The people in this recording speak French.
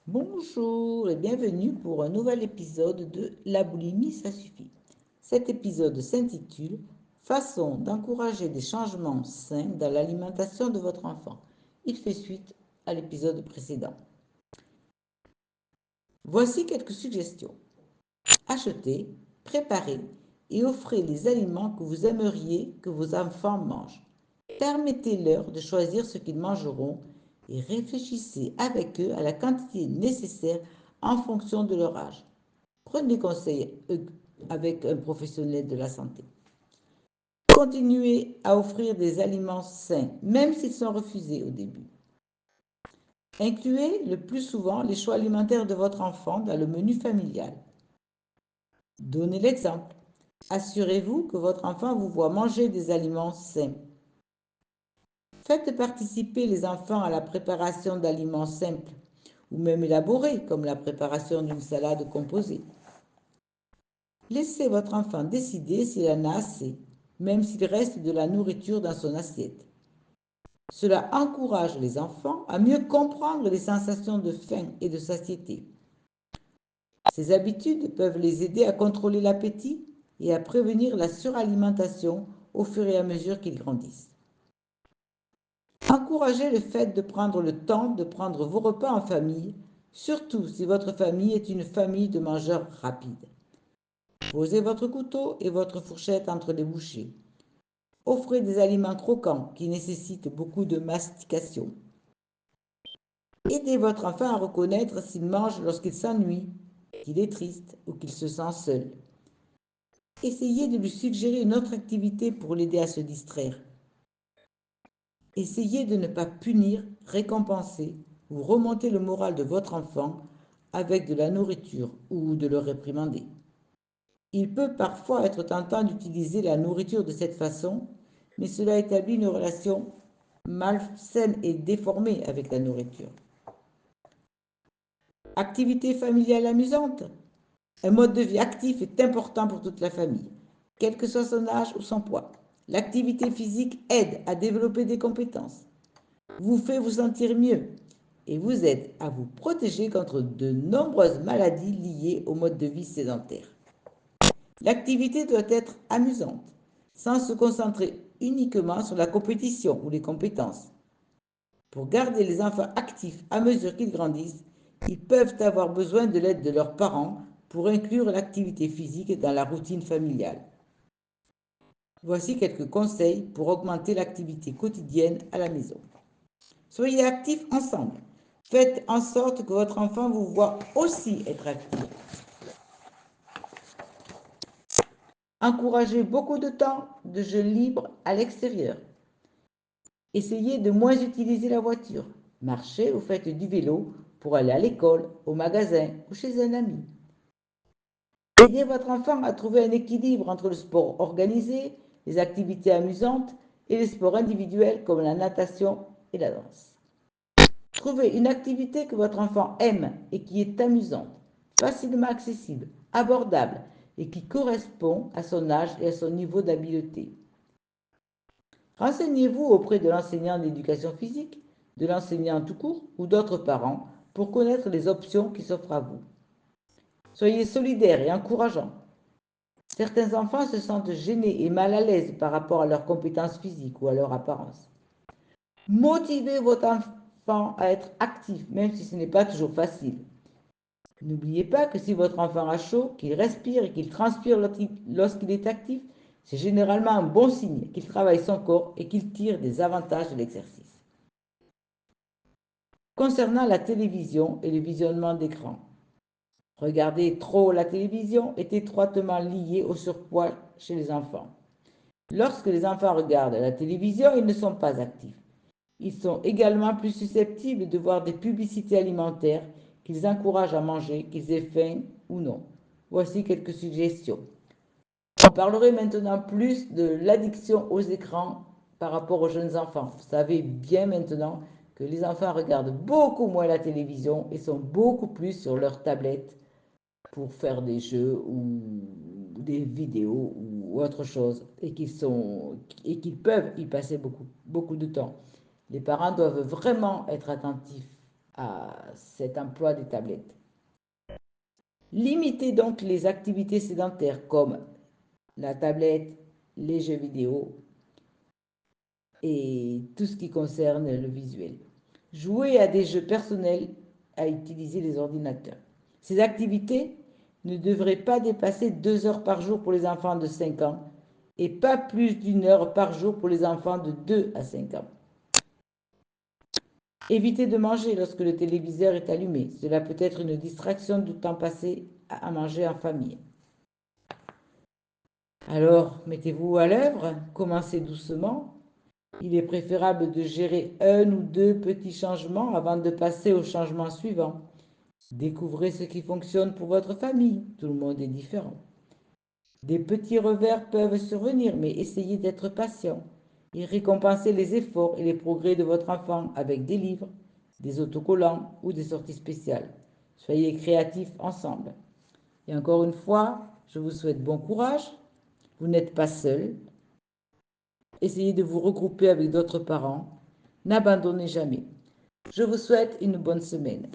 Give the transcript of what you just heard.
Bonjour et bienvenue pour un nouvel épisode de La boulimie, ça suffit. Cet épisode s'intitule Façon d'encourager des changements sains dans l'alimentation de votre enfant. Il fait suite à l'épisode précédent. Voici quelques suggestions. Achetez, préparez et offrez les aliments que vous aimeriez que vos enfants mangent. Permettez-leur de choisir ce qu'ils mangeront et réfléchissez avec eux à la quantité nécessaire en fonction de leur âge. Prenez conseil avec un professionnel de la santé. Continuez à offrir des aliments sains, même s'ils sont refusés au début. Incluez le plus souvent les choix alimentaires de votre enfant dans le menu familial. Donnez l'exemple. Assurez-vous que votre enfant vous voit manger des aliments sains. Faites participer les enfants à la préparation d'aliments simples ou même élaborés, comme la préparation d'une salade composée. Laissez votre enfant décider s'il en a assez, même s'il reste de la nourriture dans son assiette. Cela encourage les enfants à mieux comprendre les sensations de faim et de satiété. Ces habitudes peuvent les aider à contrôler l'appétit et à prévenir la suralimentation au fur et à mesure qu'ils grandissent. Encouragez le fait de prendre le temps de prendre vos repas en famille, surtout si votre famille est une famille de mangeurs rapides. Posez votre couteau et votre fourchette entre les bouchées. Offrez des aliments croquants qui nécessitent beaucoup de mastication. Aidez votre enfant à reconnaître s'il mange lorsqu'il s'ennuie, qu'il est triste ou qu'il se sent seul. Essayez de lui suggérer une autre activité pour l'aider à se distraire. Essayez de ne pas punir, récompenser ou remonter le moral de votre enfant avec de la nourriture ou de le réprimander. Il peut parfois être tentant d'utiliser la nourriture de cette façon, mais cela établit une relation malsaine et déformée avec la nourriture. Activité familiale amusante. Un mode de vie actif est important pour toute la famille, quel que soit son âge ou son poids. L'activité physique aide à développer des compétences, vous fait vous sentir mieux et vous aide à vous protéger contre de nombreuses maladies liées au mode de vie sédentaire. L'activité doit être amusante, sans se concentrer uniquement sur la compétition ou les compétences. Pour garder les enfants actifs à mesure qu'ils grandissent, ils peuvent avoir besoin de l'aide de leurs parents pour inclure l'activité physique dans la routine familiale. Voici quelques conseils pour augmenter l'activité quotidienne à la maison. Soyez actifs ensemble. Faites en sorte que votre enfant vous voit aussi être actif. Encouragez beaucoup de temps de jeu libre à l'extérieur. Essayez de moins utiliser la voiture. Marchez ou faites du vélo pour aller à l'école, au magasin ou chez un ami. Aidez votre enfant à trouver un équilibre entre le sport organisé, les activités amusantes et les sports individuels comme la natation et la danse. Trouvez une activité que votre enfant aime et qui est amusante, facilement accessible, abordable et qui correspond à son âge et à son niveau d'habileté. Renseignez-vous auprès de l'enseignant d'éducation physique, de l'enseignant tout court ou d'autres parents pour connaître les options qui s'offrent à vous. Soyez solidaire et encourageant. Certains enfants se sentent gênés et mal à l'aise par rapport à leurs compétences physiques ou à leur apparence. Motivez votre enfant à être actif, même si ce n'est pas toujours facile. N'oubliez pas que si votre enfant a chaud, qu'il respire et qu'il transpire lorsqu'il est actif, c'est généralement un bon signe qu'il travaille son corps et qu'il tire des avantages de l'exercice. Concernant la télévision et le visionnement d'écran, regarder trop la télévision est étroitement lié au surpoids chez les enfants. Lorsque les enfants regardent la télévision, ils ne sont pas actifs. Ils sont également plus susceptibles de voir des publicités alimentaires qu'ils encouragent à manger, qu'ils aient faim ou non. Voici quelques suggestions. On parlerait maintenant plus de l'addiction aux écrans par rapport aux jeunes enfants. Vous savez bien maintenant que les enfants regardent beaucoup moins la télévision et sont beaucoup plus sur leur tablette pour faire des jeux ou des vidéos ou autre chose et qu'ils peuvent y passer beaucoup de temps. Les parents doivent vraiment être attentifs à cet emploi des tablettes. Limitez donc les activités sédentaires comme la tablette, les jeux vidéo et tout ce qui concerne le visuel. Jouez à des jeux personnels à utiliser les ordinateurs. Ces activités ne devraient pas dépasser 2 heures par jour pour les enfants de 5 ans et pas plus d'1 heure par jour pour les enfants de 2 à 5 ans. Évitez de manger lorsque le téléviseur est allumé. Cela peut être une distraction du temps passé à manger en famille. Alors, mettez-vous à l'œuvre, commencez doucement. Il est préférable de gérer 1 ou 2 petits changements avant de passer au changement suivant. Découvrez ce qui fonctionne pour votre famille. Tout le monde est différent. Des petits revers peuvent survenir, mais essayez d'être patient et récompensez les efforts et les progrès de votre enfant avec des livres, des autocollants ou des sorties spéciales. Soyez créatifs ensemble. Et encore une fois, je vous souhaite bon courage. Vous n'êtes pas seul. Essayez de vous regrouper avec d'autres parents. N'abandonnez jamais. Je vous souhaite une bonne semaine.